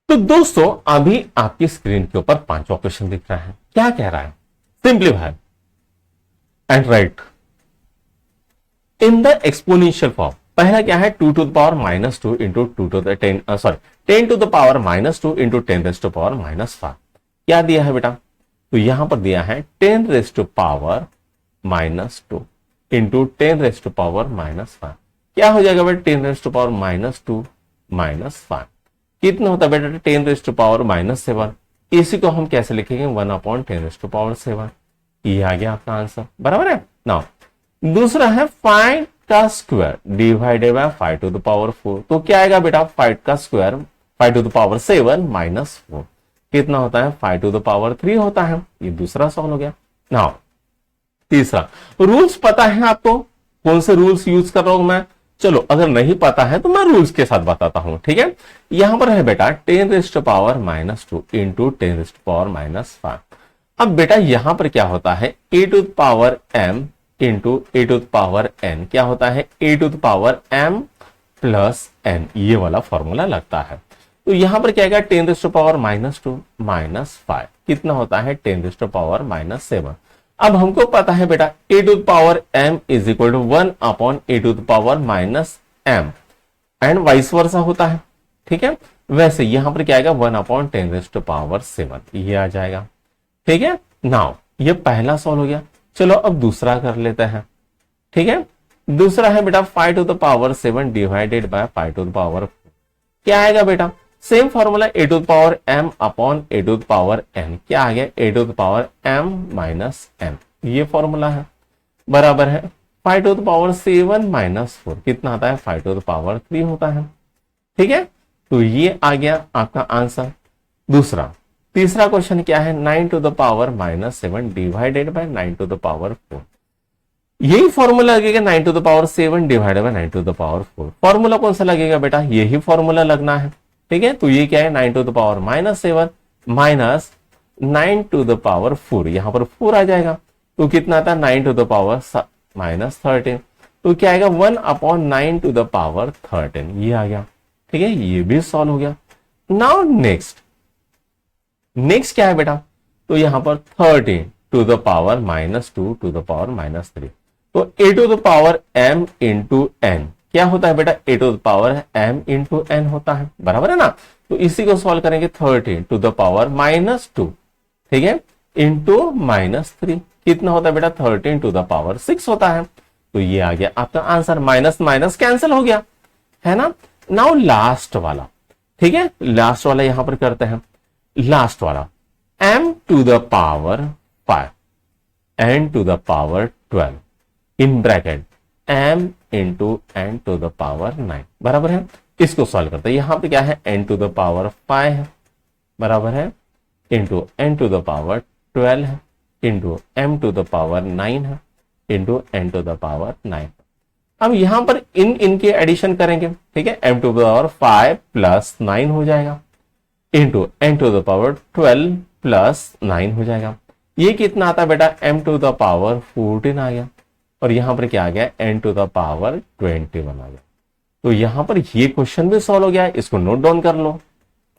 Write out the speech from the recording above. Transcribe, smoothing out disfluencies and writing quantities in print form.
तो दोस्तों अभी आपकी स्क्रीन के ऊपर पांचवा क्वेश्चन दिख रहा है। क्या कह रहा है? Simplify and write in the exponential form. पहला क्या है? 2 to the power minus 2 into 2 to the 10 to the power minus 2 into 10 raised to power minus 5। क्या दिया है बेटा? तो यहां पर दिया है 10 raised to power minus 2 into 10 raised to power minus 5। क्या हो जाएगा बेटा? 10 raised to power minus 2 minus 5 कितना होता है बेटा? 10 रेस्ट टू पावर माइनस 7। इसी को हम कैसे लिखेंगे? 1 अपॉन 10 रेस्ट टू पावर 7। ये आ गया आपका आंसर, बराबर है ना। दूसरा है 5 का square divided by 5 to the power 4। तो क्या आएगा बेटा? 5 का square 5 to the power 7 minus 4 कितना होता है? 5 टू द पावर 3 होता है। ये दूसरा सॉल्व हो गया ना। तीसरा, रूल्स पता है आपको? कौन से रूल्स यूज कर रहा हूं मैं? चलो अगर नहीं पता है तो मैं रूल्स के साथ बताता हूं, ठीक है। यहां पर है बेटा 10 raised to power minus 2 into 10 raised to power minus 5। अब बेटा यहां पर क्या होता है? A to the power m into a to the power n क्या होता है? A to the power m plus n, ये वाला फॉर्मूला लगता है। तो यहां पर क्या आएगा? 10 raised to power minus 2 minus 5 कितना होता है? 10 रेस्ट टू पावर माइनस 7। अब हमको पता है बेटा a to the power m is equal to 1 upon a to the power minus m and vice versa होता है, ठीक है। वैसे यहां पर क्या आएगा? 1 अपॉन 10 रेस्ट टू पावर 7 ये आ जाएगा, ठीक है। नाउ ये पहला सॉल्व हो गया। चलो अब दूसरा कर लेते हैं, ठीक है। दूसरा है बेटा 5 to the power 7 divided by 5 to the power 4। क्या आएगा बेटा? Same formula a to the power m upon a to the power n। क्या आ गया? A to the power m minus n, ये फॉर्मूला है, बराबर है 5 टू द पावर 7 माइनस 4 कितना आता है? 5 टू द पावर 3 होता है, ठीक है। तो ये आ गया आपका आंसर दूसरा। तीसरा क्वेश्चन क्या है? 9 to the power minus 7 divided by 9 to the power 4। यही फॉर्मूला लगेगा 9 to the power 7 divided by 9 to the power 4। Formula कौन सा लगेगा बेटा? यही फॉर्मूला लगना है, ठीक है। तो ये क्या है? 9 to the power minus 7 minus 9 to the power 4, यहां पर 4 आ जाएगा तो कितना आता है? 9 टू द पावर माइनस 13। तो क्या आएगा? 1 अपॉन 9 टू द पावर 13 ये आ गया, ठीक है। ये भी सॉल्व हो गया। नाउ नेक्स्ट क्या है बेटा? तो यहां पर 13 to the power minus 2 to the power minus 3। तो a to the power m into n क्या होता है बेटा? A to the power m into n होता है, बराबर है ना। तो इसी को सॉल्व करेंगे 13 टू द पावर माइनस 2, ठीक है, इंटू माइनस 3 कितना होता है बेटा? 13 टू द पावर 6 होता है। तो ये आ गया आपका आंसर, माइनस माइनस कैंसिल हो गया, है ना। नाउ लास्ट वाला, ठीक है, लास्ट वाला यहां पर करते हैं। लास्ट वाला m to the power 5 n to the power 12 in bracket m into n to the power 9 बराबर है। इसको सॉल्व करते हैं। यहां पे क्या है? n टू द पावर 5 है, बराबर है, into n to the power 12 है, into m to the power 9 है, into n to the power 9। अब यहां पर इनके एडिशन करेंगे, ठीक है। m टू द पावर 5 प्लस 9 हो जाएगा, into n to the power 12 plus 9 हो जाएगा। ये कितना आता है बेटा? m टू द पावर 14 आ गया, और यहां पर क्या आ गया? n टू द पावर 21 आ गया। तो यहां पर ये क्वेश्चन भी सॉल्व हो गया है, इसको नोट डाउन कर लो।